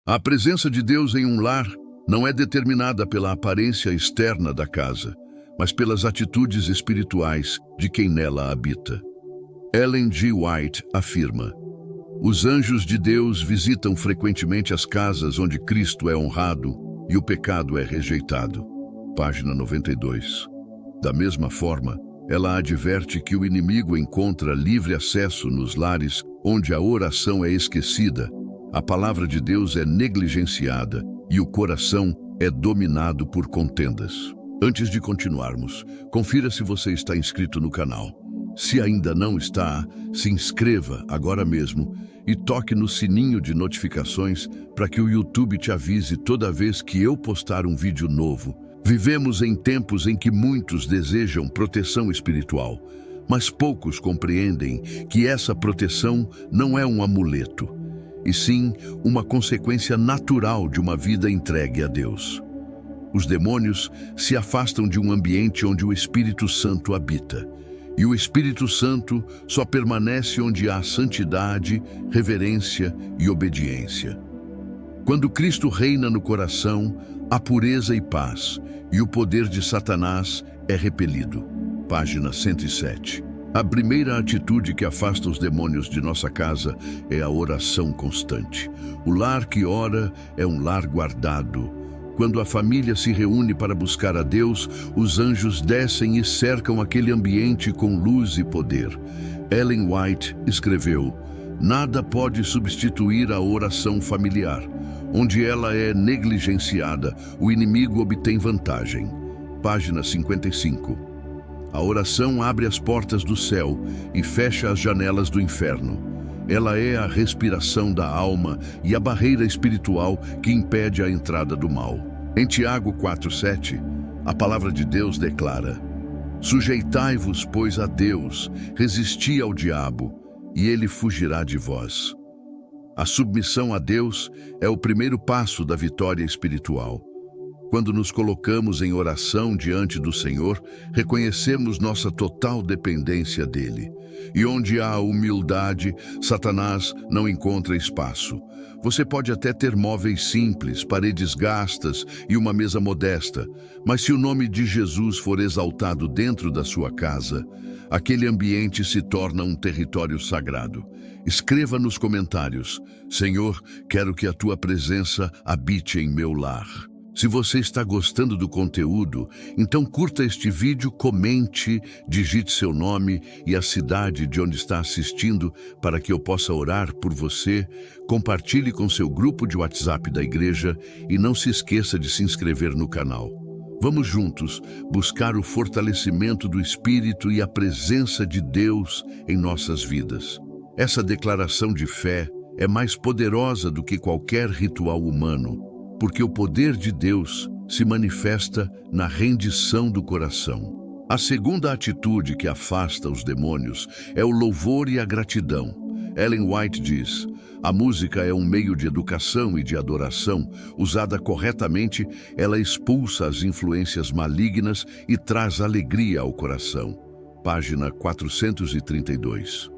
A presença de Deus em um lar não é determinada pela aparência externa da casa, mas pelas atitudes espirituais de quem nela habita. Ellen G. White afirma: os anjos de Deus visitam frequentemente as casas onde Cristo é honrado e o pecado é rejeitado. Página 92. Da mesma forma, ela adverte que o inimigo encontra livre acesso nos lares onde a oração é esquecida, a palavra de Deus é negligenciada e o coração é dominado por contendas. Antes de continuarmos, confira se você está inscrito no canal. Se ainda não está, se inscreva agora mesmo e toque no sininho de notificações para que o YouTube te avise toda vez que eu postar um vídeo novo. Vivemos em tempos em que muitos desejam proteção espiritual, mas poucos compreendem que essa proteção não é um amuleto, e sim uma consequência natural de uma vida entregue a Deus. Os demônios se afastam de um ambiente onde o Espírito Santo habita, e o Espírito Santo só permanece onde há santidade, reverência e obediência. Quando Cristo reina no coração, há pureza e paz, e o poder de Satanás é repelido. Página 107. A primeira atitude que afasta os demônios de nossa casa é a oração constante. O lar que ora é um lar guardado. Quando a família se reúne para buscar a Deus, os anjos descem e cercam aquele ambiente com luz e poder. Ellen White escreveu: nada pode substituir a oração familiar. Onde ela é negligenciada, o inimigo obtém vantagem. Página 55. A oração abre as portas do céu e fecha as janelas do inferno. Ela é a respiração da alma e a barreira espiritual que impede a entrada do mal. Em Tiago 4:7, a palavra de Deus declara: sujeitai-vos, pois, a Deus, resisti ao diabo, e ele fugirá de vós. A submissão a Deus é o primeiro passo da vitória espiritual. Quando nos colocamos em oração diante do Senhor, reconhecemos nossa total dependência dele. E onde há humildade, Satanás não encontra espaço. Você pode até ter móveis simples, paredes gastas e uma mesa modesta, mas se o nome de Jesus for exaltado dentro da sua casa, aquele ambiente se torna um território sagrado. Escreva nos comentários: Senhor, quero que a tua presença habite em meu lar. Se você está gostando do conteúdo, então curta este vídeo, comente, digite seu nome e a cidade de onde está assistindo para que eu possa orar por você, compartilhe com seu grupo de WhatsApp da igreja e não se esqueça de se inscrever no canal. Vamos juntos buscar o fortalecimento do Espírito e a presença de Deus em nossas vidas. Essa declaração de fé é mais poderosa do que qualquer ritual humano, porque o poder de Deus se manifesta na rendição do coração. A segunda atitude que afasta os demônios é o louvor e a gratidão. Ellen White diz: a música é um meio de educação e de adoração. Usada corretamente, ela expulsa as influências malignas e traz alegria ao coração. Página 432.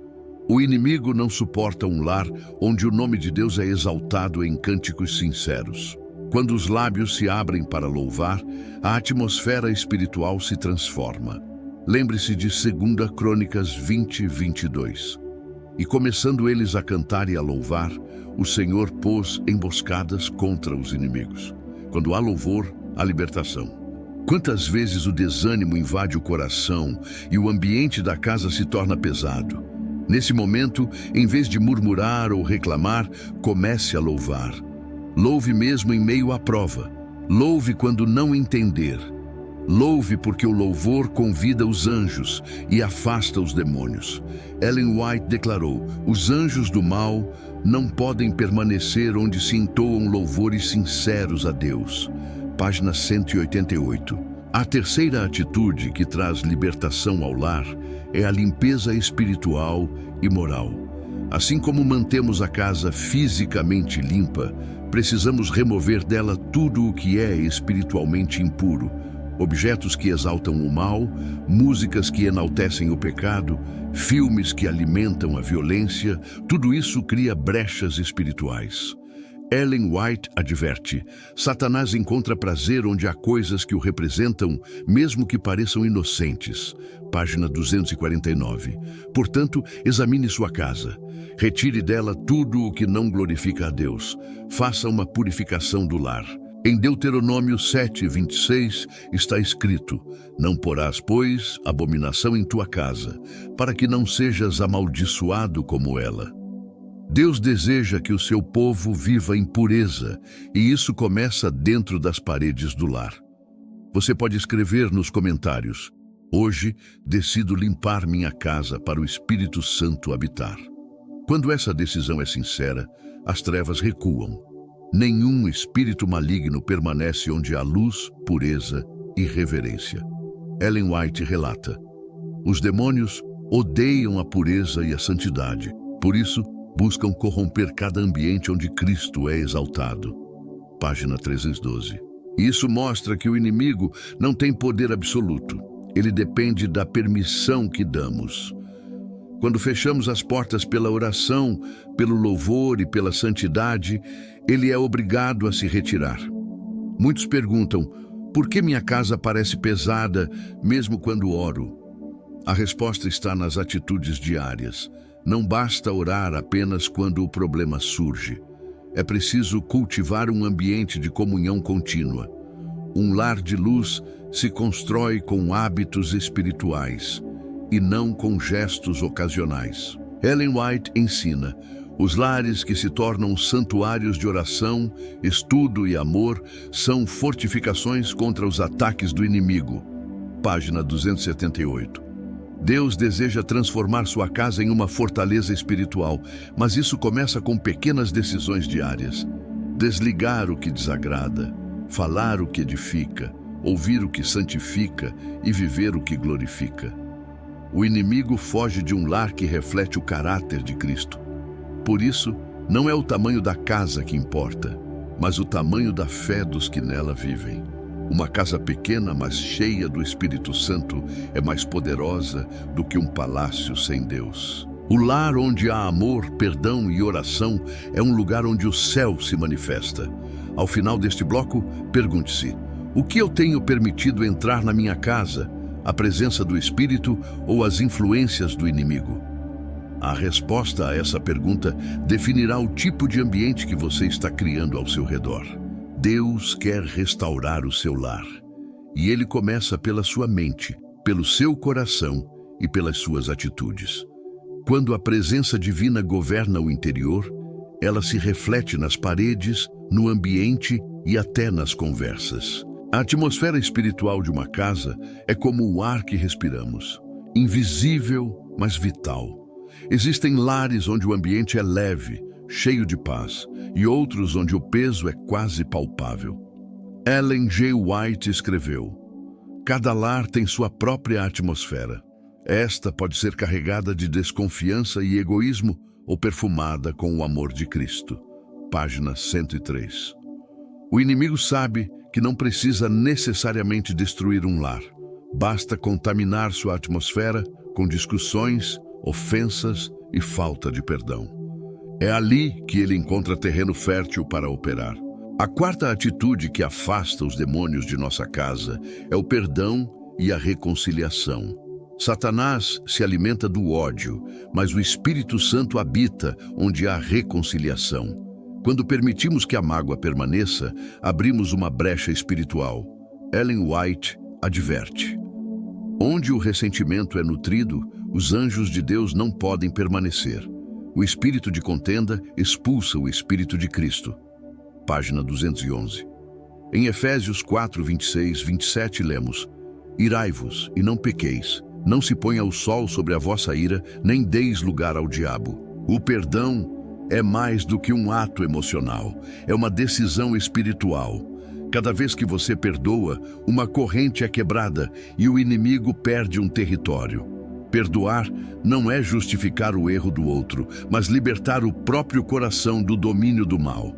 O inimigo não suporta um lar onde o nome de Deus é exaltado em cânticos sinceros. Quando os lábios se abrem para louvar, a atmosfera espiritual se transforma. Lembre-se de 2 Crônicas 20:22. E começando eles a cantar e a louvar, o Senhor pôs emboscadas contra os inimigos. Quando há louvor, há libertação. Quantas vezes o desânimo invade o coração e o ambiente da casa se torna pesado? Nesse momento, em vez de murmurar ou reclamar, comece a louvar. Louve mesmo em meio à prova. Louve quando não entender. Louve porque o louvor convida os anjos e afasta os demônios. Ellen White declarou: os anjos do mal não podem permanecer onde se entoam louvores sinceros a Deus. Página 188. A terceira atitude que traz libertação ao lar é a limpeza espiritual e moral. Assim como mantemos a casa fisicamente limpa, precisamos remover dela tudo o que é espiritualmente impuro. Objetos que exaltam o mal, músicas que enaltecem o pecado, filmes que alimentam a violência, tudo isso cria brechas espirituais. Ellen White adverte: Satanás encontra prazer onde há coisas que o representam, mesmo que pareçam inocentes. Página 249. Portanto, examine sua casa. Retire dela tudo o que não glorifica a Deus. Faça uma purificação do lar. Em Deuteronômio 7:26 está escrito: Não porás, pois, abominação em tua casa, para que não sejas amaldiçoado como ela. Deus deseja que o seu povo viva em pureza, e isso começa dentro das paredes do lar. Você pode escrever nos comentários: Hoje decido limpar minha casa para o Espírito Santo habitar. Quando essa decisão é sincera, as trevas recuam. Nenhum espírito maligno permanece onde há luz, pureza e reverência. Ellen White relata: Os demônios odeiam a pureza e a santidade, por isso buscam corromper cada ambiente onde Cristo é exaltado. Página 312. Isso mostra que o inimigo não tem poder absoluto. Ele depende da permissão que damos. Quando fechamos as portas pela oração, pelo louvor e pela santidade, ele é obrigado a se retirar. Muitos perguntam: por que minha casa parece pesada mesmo quando oro? A resposta está nas atitudes diárias. Não basta orar apenas quando o problema surge. É preciso cultivar um ambiente de comunhão contínua. Um lar de luz se constrói com hábitos espirituais e não com gestos ocasionais. Ellen White ensina: os lares que se tornam santuários de oração, estudo e amor são fortificações contra os ataques do inimigo. Página 278. Deus deseja transformar sua casa em uma fortaleza espiritual, mas isso começa com pequenas decisões diárias. Desligar o que desagrada, falar o que edifica, ouvir o que santifica e viver o que glorifica. O inimigo foge de um lar que reflete o caráter de Cristo. Por isso, não é o tamanho da casa que importa, mas o tamanho da fé dos que nela vivem. Uma casa pequena, mas cheia do Espírito Santo, é mais poderosa do que um palácio sem Deus. O lar onde há amor, perdão e oração é um lugar onde o céu se manifesta. Ao final deste bloco, pergunte-se: o que eu tenho permitido entrar na minha casa? A presença do Espírito ou as influências do inimigo? A resposta a essa pergunta definirá o tipo de ambiente que você está criando ao seu redor. Deus quer restaurar o seu lar, e ele começa pela sua mente, pelo seu coração e pelas suas atitudes. Quando a presença divina governa o interior, ela se reflete nas paredes, no ambiente e até nas conversas. A atmosfera espiritual de uma casa é como o ar que respiramos, invisível, mas vital. Existem lares onde o ambiente é leve, cheio de paz, e outros onde o peso é quase palpável. Ellen G. White escreveu: cada lar tem sua própria atmosfera. Esta pode ser carregada de desconfiança e egoísmo ou perfumada com o amor de Cristo. Página 103. O inimigo sabe que não precisa necessariamente destruir um lar. Basta contaminar sua atmosfera com discussões, ofensas e falta de perdão. É ali que ele encontra terreno fértil para operar. A quarta atitude que afasta os demônios de nossa casa é o perdão e a reconciliação. Satanás se alimenta do ódio, mas o Espírito Santo habita onde há reconciliação. Quando permitimos que a mágoa permaneça, abrimos uma brecha espiritual. Ellen White adverte: onde o ressentimento é nutrido, os anjos de Deus não podem permanecer. O espírito de contenda expulsa o Espírito de Cristo. Página 211. Em Efésios 4, 26, 27 lemos: irai-vos e não pequeis, não se ponha o sol sobre a vossa ira, nem deis lugar ao diabo. O perdão é mais do que um ato emocional, é uma decisão espiritual. Cada vez que você perdoa, uma corrente é quebrada e o inimigo perde um território. Perdoar não é justificar o erro do outro, mas libertar o próprio coração do domínio do mal.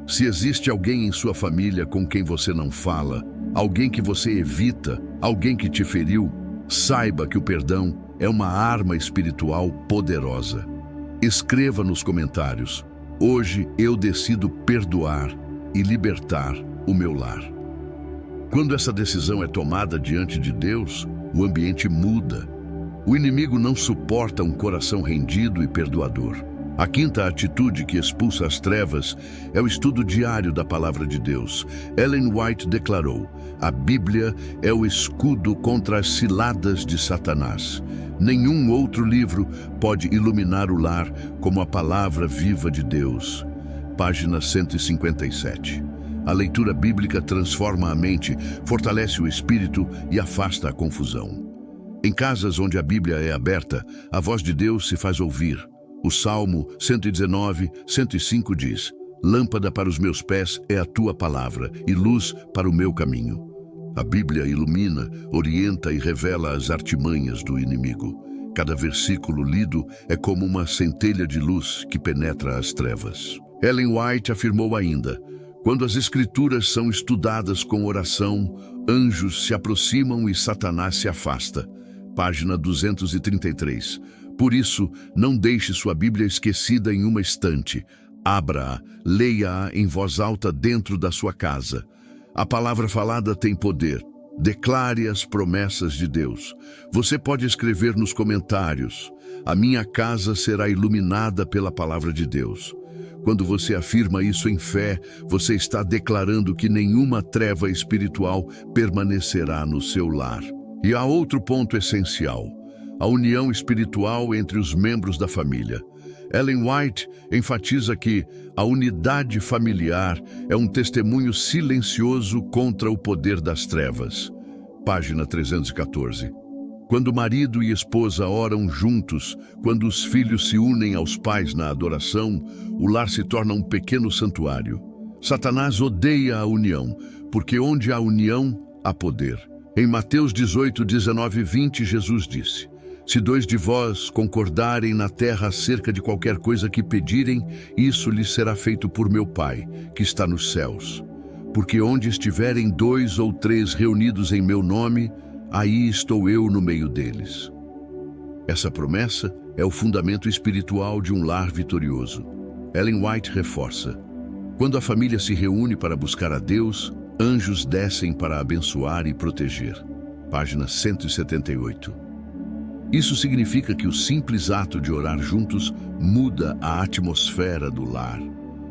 Se existe alguém em sua família com quem você não fala, alguém que você evita, alguém que te feriu, saiba que o perdão é uma arma espiritual poderosa. Escreva nos comentários: Hoje eu decido perdoar e libertar o meu lar. Quando essa decisão é tomada diante de Deus, o ambiente muda. O inimigo não suporta um coração rendido e perdoador. A quinta atitude que expulsa as trevas é o estudo diário da Palavra de Deus. Ellen White declarou: a Bíblia é o escudo contra as ciladas de Satanás. Nenhum outro livro pode iluminar o lar como a Palavra viva de Deus. Página 157. A leitura bíblica transforma a mente, fortalece o espírito e afasta a confusão. Em casas onde a Bíblia é aberta, a voz de Deus se faz ouvir. O Salmo 119, 105 diz: lâmpada para os meus pés é a tua palavra e luz para o meu caminho. A Bíblia ilumina, orienta e revela as artimanhas do inimigo. Cada versículo lido é como uma centelha de luz que penetra as trevas. Ellen White afirmou ainda: quando as Escrituras são estudadas com oração, anjos se aproximam e Satanás se afasta. Página 233. Por isso, não deixe sua Bíblia esquecida em uma estante. Abra-a, leia-a em voz alta dentro da sua casa. A palavra falada tem poder. Declare as promessas de Deus. Você pode escrever nos comentários: a minha casa será iluminada pela palavra de Deus. Quando você afirma isso em fé, você está declarando que nenhuma treva espiritual permanecerá no seu lar. E há outro ponto essencial: a união espiritual entre os membros da família. Ellen White enfatiza que a unidade familiar é um testemunho silencioso contra o poder das trevas. Página 314. Quando marido e esposa oram juntos, quando os filhos se unem aos pais na adoração, o lar se torna um pequeno santuário. Satanás odeia a união, porque onde há união, há poder. Em Mateus 18, 19 e 20, Jesus disse: se dois de vós concordarem na terra acerca de qualquer coisa que pedirem, isso lhes será feito por meu Pai, que está nos céus. Porque onde estiverem 2 ou 3 reunidos em meu nome, aí estou eu no meio deles. Essa promessa é o fundamento espiritual de um lar vitorioso. Ellen White reforça: quando a família se reúne para buscar a Deus, anjos descem para abençoar e proteger. Página 178. Isso significa que o simples ato de orar juntos muda a atmosfera do lar.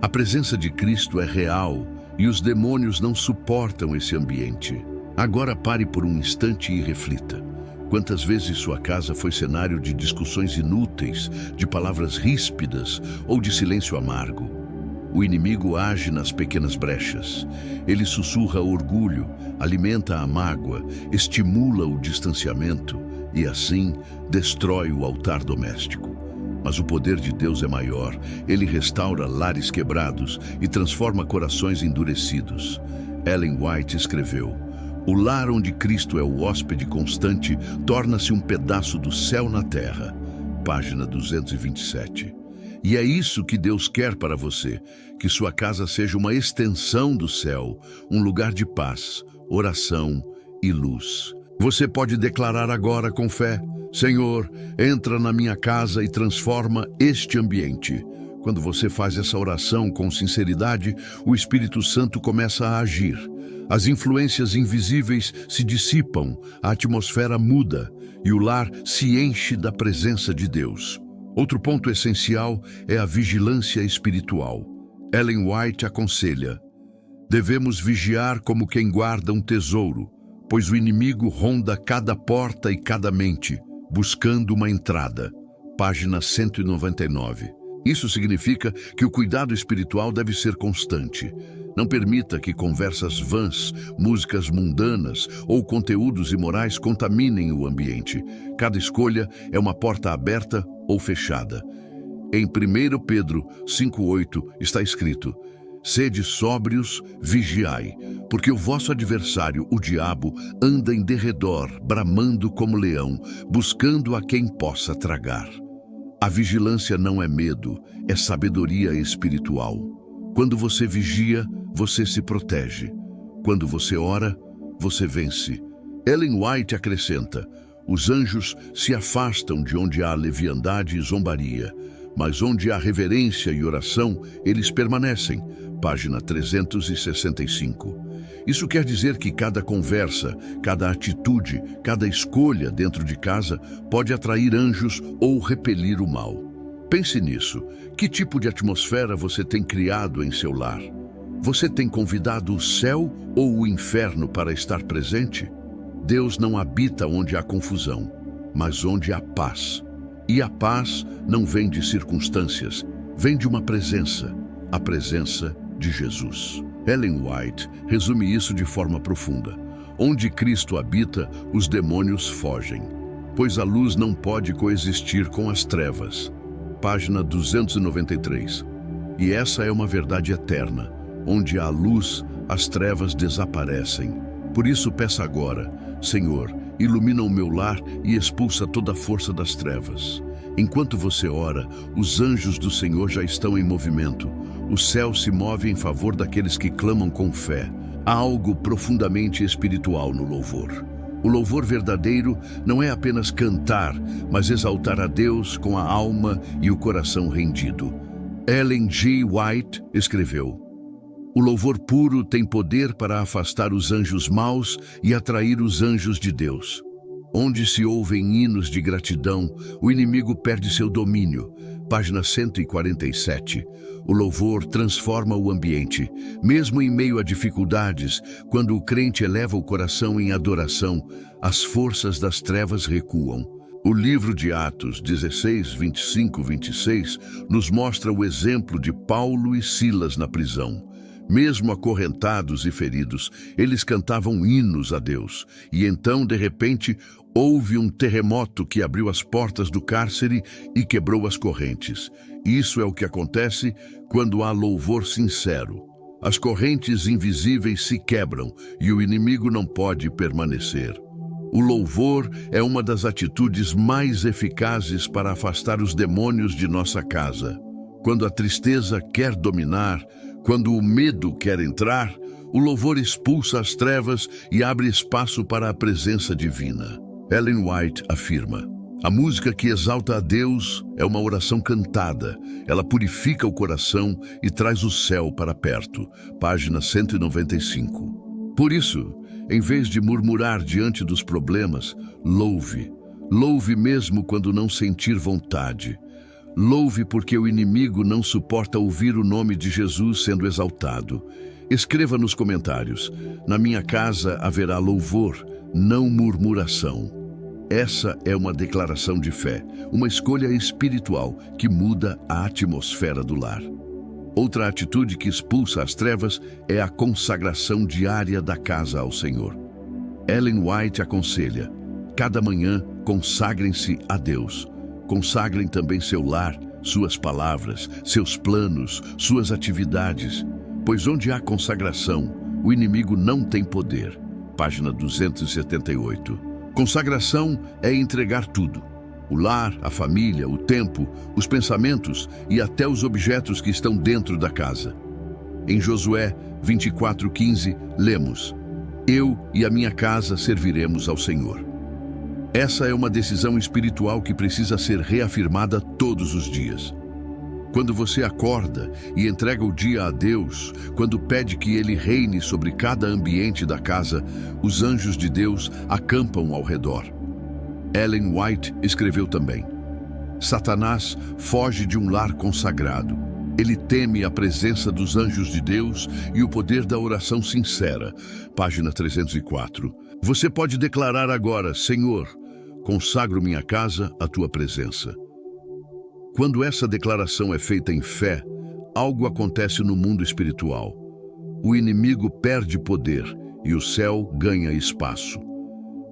A presença de Cristo é real e os demônios não suportam esse ambiente. Agora pare por um instante e reflita. Quantas vezes sua casa foi cenário de discussões inúteis, de palavras ríspidas ou de silêncio amargo? O inimigo age nas pequenas brechas. Ele sussurra orgulho, alimenta a mágoa, estimula o distanciamento e, assim, destrói o altar doméstico. Mas o poder de Deus é maior. Ele restaura lares quebrados e transforma corações endurecidos. Ellen White escreveu: o lar onde Cristo é o hóspede constante torna-se um pedaço do céu na terra. Página 227. E é isso que Deus quer para você, que sua casa seja uma extensão do céu, um lugar de paz, oração e luz. Você pode declarar agora com fé: Senhor, entra na minha casa e transforma este ambiente. Quando você faz essa oração com sinceridade, o Espírito Santo começa a agir. As influências invisíveis se dissipam, a atmosfera muda e o lar se enche da presença de Deus. Outro ponto essencial é a vigilância espiritual. Ellen White aconselha: devemos vigiar como quem guarda um tesouro, pois o inimigo ronda cada porta e cada mente, buscando uma entrada. Página 199. Isso significa que o cuidado espiritual deve ser constante. Não permita que conversas vãs, músicas mundanas ou conteúdos imorais contaminem o ambiente. Cada escolha é uma porta aberta ou fechada. Em 1 Pedro 5,8 está escrito: sede sóbrios, vigiai, porque o vosso adversário, o diabo, anda em derredor, bramando como leão, buscando a quem possa tragar. A vigilância não é medo, é sabedoria espiritual. Quando você vigia, você se protege. Quando você ora, você vence. Ellen White acrescenta: os anjos se afastam de onde há leviandade e zombaria, mas onde há reverência e oração, eles permanecem. Página 365. Isso quer dizer que cada conversa, cada atitude, cada escolha dentro de casa pode atrair anjos ou repelir o mal. Pense nisso. Que tipo de atmosfera você tem criado em seu lar? Você tem convidado o céu ou o inferno para estar presente? Deus não habita onde há confusão, mas onde há paz. E a paz não vem de circunstâncias, vem de uma presença, a presença de Jesus. Ellen White resume isso de forma profunda. Onde Cristo habita, os demônios fogem, pois a luz não pode coexistir com as trevas. Página 293. E essa é uma verdade eterna. Onde há luz, as trevas desaparecem. Por isso peça agora, Senhor, ilumina o meu lar e expulsa toda a força das trevas. Enquanto você ora, os anjos do Senhor já estão em movimento. O céu se move em favor daqueles que clamam com fé. Há algo profundamente espiritual no louvor. O louvor verdadeiro não é apenas cantar, mas exaltar a Deus com a alma e o coração rendido. Ellen G. White escreveu: o louvor puro tem poder para afastar os anjos maus e atrair os anjos de Deus. Onde se ouvem hinos de gratidão, o inimigo perde seu domínio. Página 147. O louvor transforma o ambiente. Mesmo em meio a dificuldades, quando o crente eleva o coração em adoração, as forças das trevas recuam. O livro de Atos 16, 25, 26 nos mostra o exemplo de Paulo e Silas na prisão. Mesmo acorrentados e feridos, eles cantavam hinos a Deus. E então, de repente, houve um terremoto que abriu as portas do cárcere e quebrou as correntes. Isso é o que acontece quando há louvor sincero. As correntes invisíveis se quebram e o inimigo não pode permanecer. O louvor é uma das atitudes mais eficazes para afastar os demônios de nossa casa. Quando a tristeza quer dominar, quando o medo quer entrar, o louvor expulsa as trevas e abre espaço para a presença divina. Ellen White afirma: a música que exalta a Deus é uma oração cantada. Ela purifica o coração e traz o céu para perto. Página 195. Por isso, em vez de murmurar diante dos problemas, louve. Louve mesmo quando não sentir vontade. Louve porque o inimigo não suporta ouvir o nome de Jesus sendo exaltado. Escreva nos comentários: na minha casa haverá louvor, não murmuração. Essa é uma declaração de fé, uma escolha espiritual que muda a atmosfera do lar. Outra atitude que expulsa as trevas é a consagração diária da casa ao Senhor. Ellen White aconselha: cada manhã consagrem-se a Deus. Consagrem também seu lar, suas palavras, seus planos, suas atividades, pois onde há consagração, o inimigo não tem poder. Página 278. Consagração é entregar tudo: o lar, a família, o tempo, os pensamentos e até os objetos que estão dentro da casa. Em Josué 24:15, lemos: eu e a minha casa serviremos ao Senhor. Essa é uma decisão espiritual que precisa ser reafirmada todos os dias. Quando você acorda e entrega o dia a Deus, quando pede que Ele reine sobre cada ambiente da casa, os anjos de Deus acampam ao redor. Ellen White escreveu também: Satanás foge de um lar consagrado. Ele teme a presença dos anjos de Deus e o poder da oração sincera. Página 304. Você pode declarar agora: Senhor, consagro minha casa à tua presença. Quando essa declaração é feita em fé, algo acontece no mundo espiritual. O inimigo perde poder e o céu ganha espaço.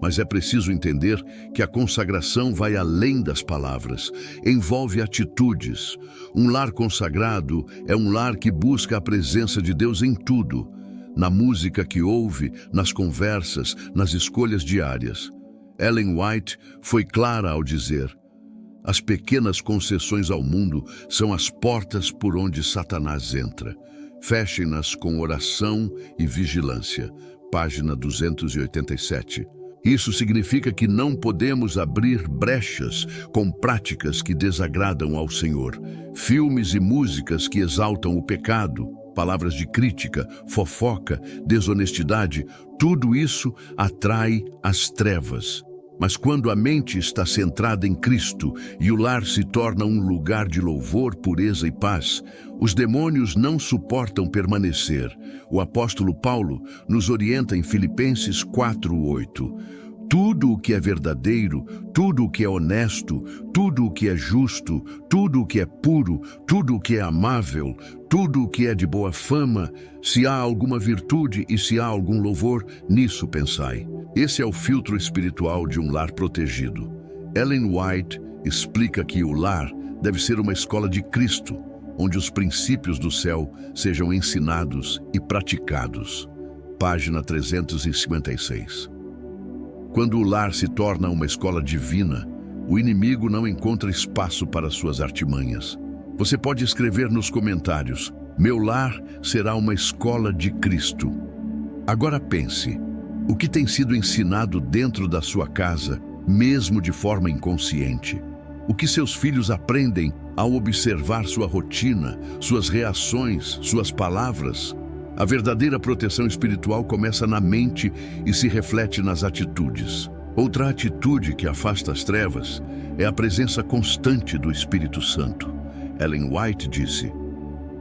Mas é preciso entender que a consagração vai além das palavras, envolve atitudes. Um lar consagrado é um lar que busca a presença de Deus em tudo, na música que ouve, nas conversas, nas escolhas diárias. Ellen White foi clara ao dizer: as pequenas concessões ao mundo são as portas por onde Satanás entra. Fechem-nas com oração e vigilância. Página 287. Isso significa que não podemos abrir brechas com práticas que desagradam ao Senhor, filmes e músicas que exaltam o pecado, palavras de crítica, fofoca, desonestidade, tudo isso atrai as trevas. Mas quando a mente está centrada em Cristo e o lar se torna um lugar de louvor, pureza e paz, os demônios não suportam permanecer. O apóstolo Paulo nos orienta em Filipenses 4:8. Tudo o que é verdadeiro, tudo o que é honesto, tudo o que é justo, tudo o que é puro, tudo o que é amável, tudo o que é de boa fama, se há alguma virtude e se há algum louvor, nisso pensai. Esse é o filtro espiritual de um lar protegido. Ellen White explica que o lar deve ser uma escola de Cristo, onde os princípios do céu sejam ensinados e praticados. Página 356. Quando o lar se torna uma escola divina, o inimigo não encontra espaço para suas artimanhas. Você pode escrever nos comentários: meu lar será uma escola de Cristo. Agora pense, o que tem sido ensinado dentro da sua casa, mesmo de forma inconsciente? O que seus filhos aprendem ao observar sua rotina, suas reações, suas palavras? A verdadeira proteção espiritual começa na mente e se reflete nas atitudes. Outra atitude que afasta as trevas é a presença constante do Espírito Santo. Ellen White disse: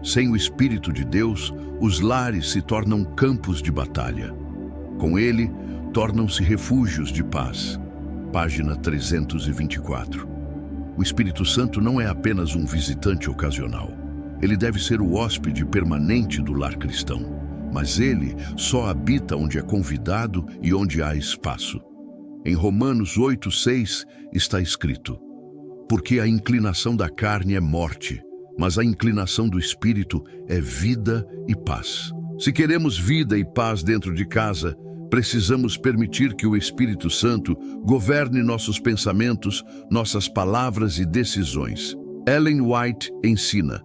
sem o Espírito de Deus, os lares se tornam campos de batalha. Com ele, tornam-se refúgios de paz. Página 324. O Espírito Santo não é apenas um visitante ocasional. Ele deve ser o hóspede permanente do lar cristão. Mas ele só habita onde é convidado e onde há espaço. Em Romanos 8:6 está escrito: porque a inclinação da carne é morte, mas a inclinação do Espírito é vida e paz. Se queremos vida e paz dentro de casa, precisamos permitir que o Espírito Santo governe nossos pensamentos, nossas palavras e decisões. Ellen White ensina: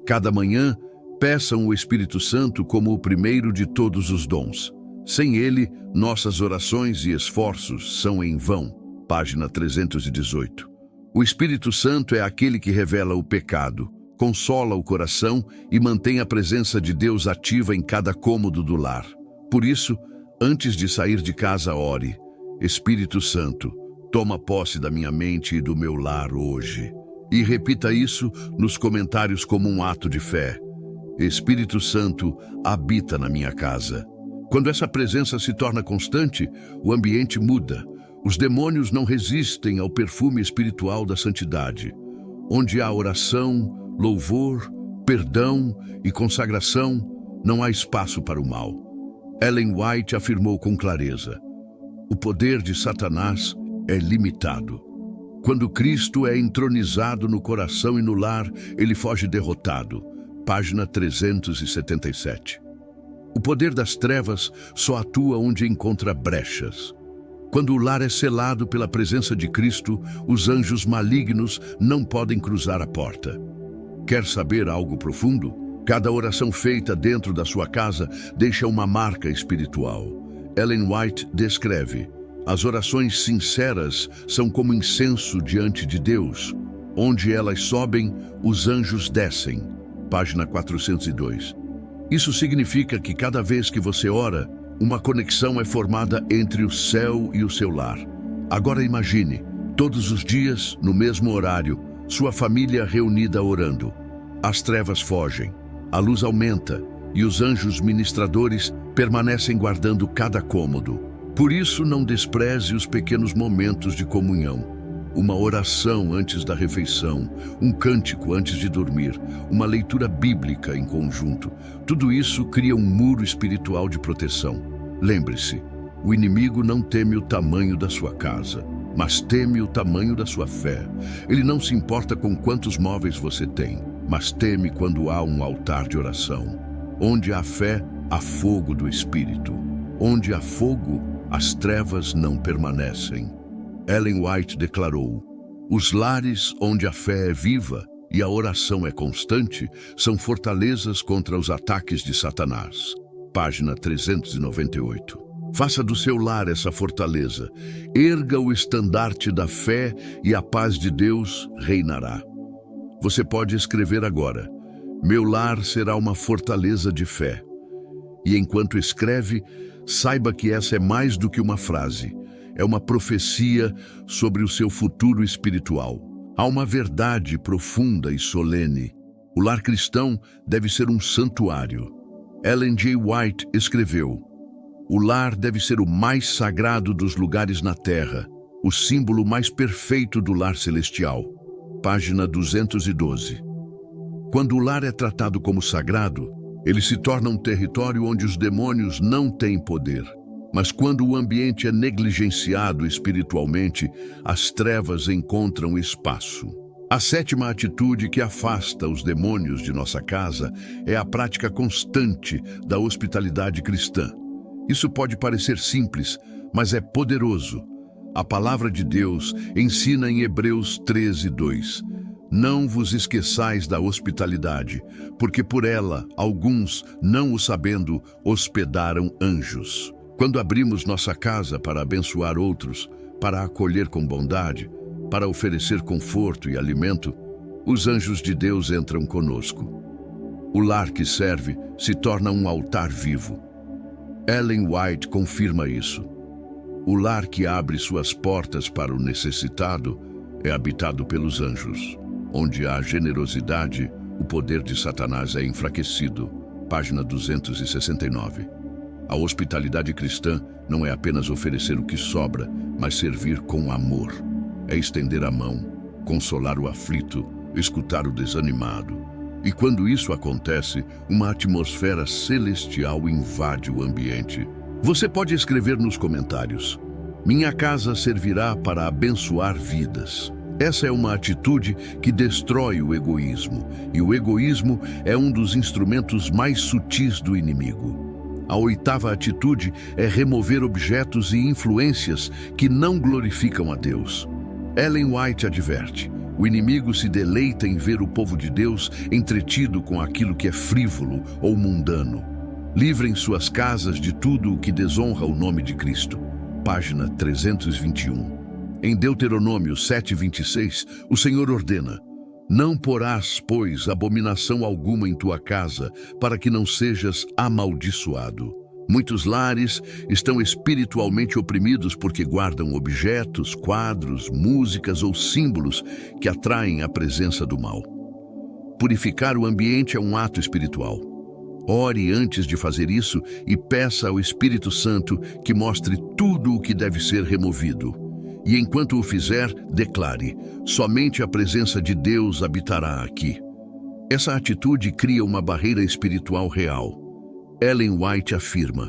cada manhã, peçam o Espírito Santo como o primeiro de todos os dons. Sem ele, nossas orações e esforços são em vão. Página 318. O Espírito Santo é aquele que revela o pecado, consola o coração e mantém a presença de Deus ativa em cada cômodo do lar. Por isso, antes de sair de casa, ore: Espírito Santo, toma posse da minha mente e do meu lar hoje. E repita isso nos comentários como um ato de fé. Espírito Santo, habita na minha casa. Quando essa presença se torna constante, o ambiente muda. Os demônios não resistem ao perfume espiritual da santidade. Onde há oração, louvor, perdão e consagração, não há espaço para o mal. Ellen White afirmou com clareza: o poder de Satanás é limitado. Quando Cristo é entronizado no coração e no lar, ele foge derrotado. Página 377. O poder das trevas só atua onde encontra brechas. Quando o lar é selado pela presença de Cristo, os anjos malignos não podem cruzar a porta. Quer saber algo profundo? Cada oração feita dentro da sua casa deixa uma marca espiritual. Ellen White descreve: as orações sinceras são como incenso diante de Deus. Onde elas sobem, os anjos descem. Página 402. Isso significa que cada vez que você ora, uma conexão é formada entre o céu e o seu lar. Agora imagine, todos os dias, no mesmo horário, sua família reunida orando. As trevas fogem, a luz aumenta e os anjos ministradores permanecem guardando cada cômodo. Por isso, não despreze os pequenos momentos de comunhão. Uma oração antes da refeição, um cântico antes de dormir, uma leitura bíblica em conjunto. Tudo isso cria um muro espiritual de proteção. Lembre-se, o inimigo não teme o tamanho da sua casa, mas teme o tamanho da sua fé. Ele não se importa com quantos móveis você tem, mas teme quando há um altar de oração. Onde há fé, há fogo do Espírito. Onde há fogo, as trevas não permanecem. Ellen White declarou: os lares onde a fé é viva e a oração é constante são fortalezas contra os ataques de Satanás. Página 398. Faça do seu lar essa fortaleza. Erga o estandarte da fé e a paz de Deus reinará. Você pode escrever agora: meu lar será uma fortaleza de fé. E enquanto escreve, saiba que essa é mais do que uma frase. É uma profecia sobre o seu futuro espiritual. Há uma verdade profunda e solene. O lar cristão deve ser um santuário. Ellen G. White escreveu: o lar deve ser o mais sagrado dos lugares na terra, o símbolo mais perfeito do lar celestial. Página 212. Quando o lar é tratado como sagrado, ele se torna um território onde os demônios não têm poder. Mas quando o ambiente é negligenciado espiritualmente, as trevas encontram espaço. A sétima atitude que afasta os demônios de nossa casa é a prática constante da hospitalidade cristã. Isso pode parecer simples, mas é poderoso. A palavra de Deus ensina em Hebreus 13:2. Não vos esqueçais da hospitalidade, porque por ela alguns, não o sabendo, hospedaram anjos. Quando abrimos nossa casa para abençoar outros, para acolher com bondade, para oferecer conforto e alimento, os anjos de Deus entram conosco. O lar que serve se torna um altar vivo. Ellen White confirma isso. O lar que abre suas portas para o necessitado é habitado pelos anjos. Onde há generosidade, o poder de Satanás é enfraquecido. Página 269. A hospitalidade cristã não é apenas oferecer o que sobra, mas servir com amor. É estender a mão, consolar o aflito, escutar o desanimado. E quando isso acontece, uma atmosfera celestial invade o ambiente. Você pode escrever nos comentários: minha casa servirá para abençoar vidas. Essa é uma atitude que destrói o egoísmo, e o egoísmo é um dos instrumentos mais sutis do inimigo. A oitava atitude é remover objetos e influências que não glorificam a Deus. Ellen White adverte: o inimigo se deleita em ver o povo de Deus entretido com aquilo que é frívolo ou mundano. Livrem suas casas de tudo o que desonra o nome de Cristo. Página 321. Em Deuteronômio 7:26, o Senhor ordena: não porás, pois, abominação alguma em tua casa, para que não sejas amaldiçoado. Muitos lares estão espiritualmente oprimidos porque guardam objetos, quadros, músicas ou símbolos que atraem a presença do mal. Purificar o ambiente é um ato espiritual. Ore antes de fazer isso e peça ao Espírito Santo que mostre tudo o que deve ser removido. E enquanto o fizer, declare: somente a presença de Deus habitará aqui. Essa atitude cria uma barreira espiritual real. Ellen White afirma: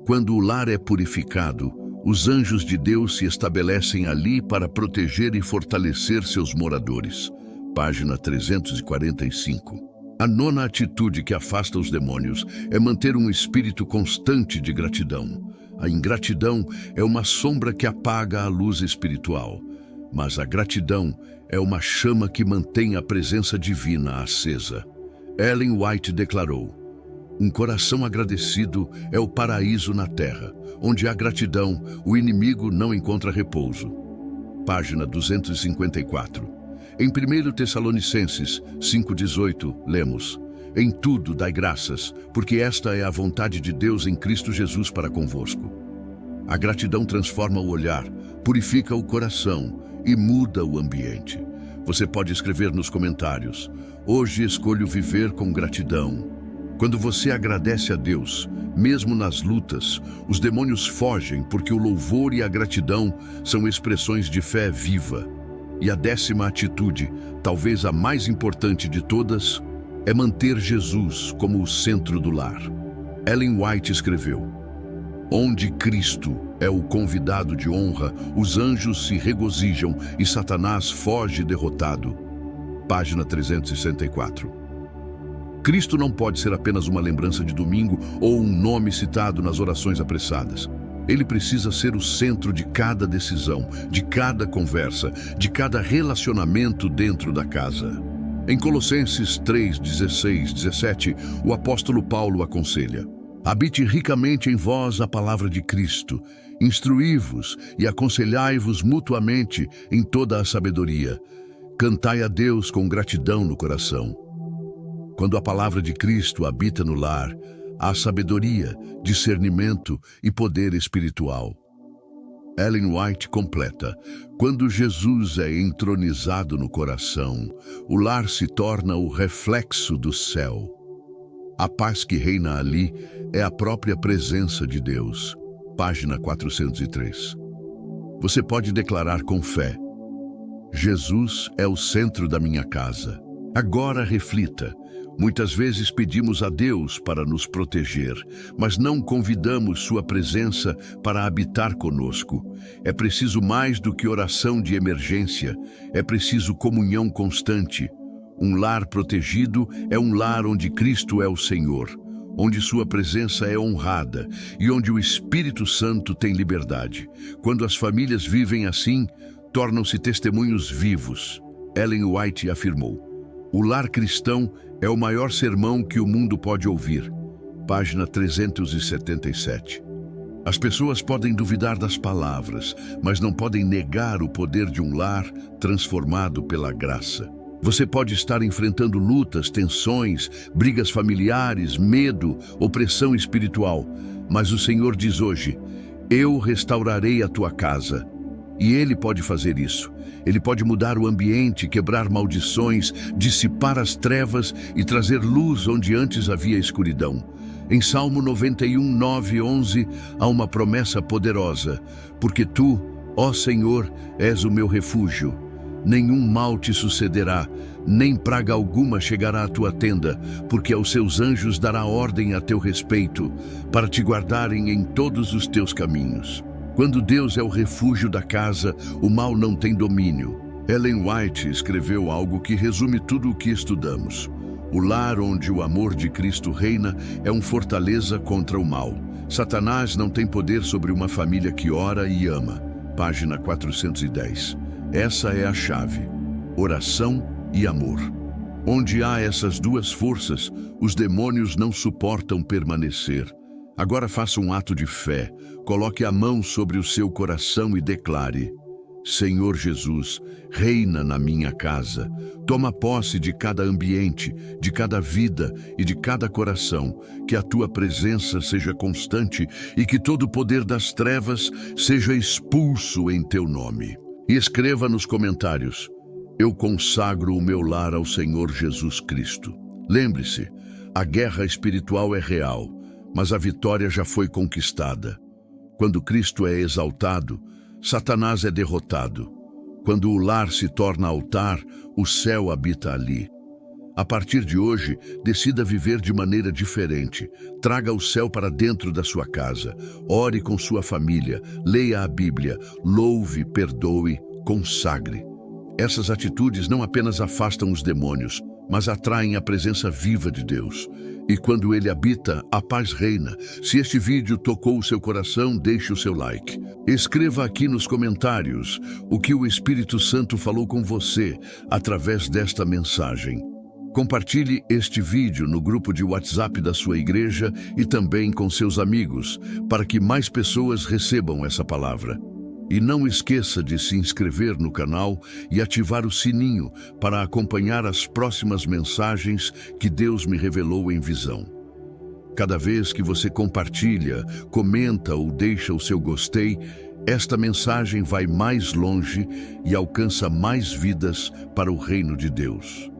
quando o lar é purificado, os anjos de Deus se estabelecem ali para proteger e fortalecer seus moradores. Página 345. A nona atitude que afasta os demônios é manter um espírito constante de gratidão. A ingratidão é uma sombra que apaga a luz espiritual, mas a gratidão é uma chama que mantém a presença divina acesa. Ellen White declarou: um coração agradecido é o paraíso na terra. Onde há gratidão, o inimigo não encontra repouso. Página 254. Em 1 Tessalonicenses 5:18, lemos: em tudo dai graças, porque esta é a vontade de Deus em Cristo Jesus para convosco. A gratidão transforma o olhar, purifica o coração e muda o ambiente. Você pode escrever nos comentários: hoje escolho viver com gratidão. Quando você agradece a Deus, mesmo nas lutas, os demônios fogem porque o louvor e a gratidão são expressões de fé viva. E a 10ª atitude, talvez a mais importante de todas, é manter Jesus como o centro do lar. Ellen White escreveu: onde Cristo é o convidado de honra, os anjos se regozijam e Satanás foge derrotado. Página 364. Cristo não pode ser apenas uma lembrança de domingo ou um nome citado nas orações apressadas. Ele precisa ser o centro de cada decisão, de cada conversa, de cada relacionamento dentro da casa. Em Colossenses 3:16-17, o apóstolo Paulo aconselha: Habite ricamente em vós a palavra de Cristo. Instruí-vos e aconselhai-vos mutuamente em toda a sabedoria. Cantai a Deus com gratidão no coração. Quando a palavra de Cristo habita no lar, há sabedoria, discernimento e poder espiritual. Ellen White completa: quando Jesus é entronizado no coração, o lar se torna o reflexo do céu. A paz que reina ali é a própria presença de Deus. Página 403. Você pode declarar com fé: Jesus é o centro da minha casa. Agora reflita. Muitas vezes pedimos a Deus para nos proteger, mas não convidamos sua presença para habitar conosco. É preciso mais do que oração de emergência, é preciso comunhão constante. Um lar protegido é um lar onde Cristo é o Senhor, onde sua presença é honrada e onde o Espírito Santo tem liberdade. Quando as famílias vivem assim, tornam-se testemunhos vivos. Ellen White afirmou: o lar cristão é o maior sermão que o mundo pode ouvir. Página 377. As pessoas podem duvidar das palavras, mas não podem negar o poder de um lar transformado pela graça. Você pode estar enfrentando lutas, tensões, brigas familiares, medo, opressão espiritual, mas o Senhor diz hoje: eu restaurarei a tua casa. E Ele pode fazer isso. Ele pode mudar o ambiente, quebrar maldições, dissipar as trevas e trazer luz onde antes havia escuridão. Em Salmo 91, 9 e 11, há uma promessa poderosa: porque tu, ó Senhor, és o meu refúgio. Nenhum mal te sucederá, nem praga alguma chegará à tua tenda, porque aos seus anjos dará ordem a teu respeito, para te guardarem em todos os teus caminhos. Quando Deus é o refúgio da casa, o mal não tem domínio. Ellen White escreveu algo que resume tudo o que estudamos. O lar onde o amor de Cristo reina é uma fortaleza contra o mal. Satanás não tem poder sobre uma família que ora e ama. Página 410. Essa é a chave: oração e amor. Onde há essas duas forças, os demônios não suportam permanecer. Agora faça um ato de fé. Coloque a mão sobre o seu coração e declare: Senhor Jesus, reina na minha casa. Toma posse de cada ambiente, de cada vida e de cada coração. Que a tua presença seja constante e que todo o poder das trevas seja expulso em teu nome. E escreva nos comentários: eu consagro o meu lar ao Senhor Jesus Cristo. Lembre-se, a guerra espiritual é real, mas a vitória já foi conquistada. Quando Cristo é exaltado, Satanás é derrotado. Quando o lar se torna altar, o céu habita ali. A partir de hoje, decida viver de maneira diferente. Traga o céu para dentro da sua casa. Ore com sua família. Leia a Bíblia. Louve, perdoe, consagre. Essas atitudes não apenas afastam os demônios, mas atraem a presença viva de Deus. E quando Ele habita, a paz reina. Se este vídeo tocou o seu coração, deixe o seu like. Escreva aqui nos comentários o que o Espírito Santo falou com você através desta mensagem. Compartilhe este vídeo no grupo de WhatsApp da sua igreja e também com seus amigos, para que mais pessoas recebam essa palavra. E não esqueça de se inscrever no canal e ativar o sininho para acompanhar as próximas mensagens que Deus me revelou em visão. Cada vez que você compartilha, comenta ou deixa o seu gostei, esta mensagem vai mais longe e alcança mais vidas para o reino de Deus.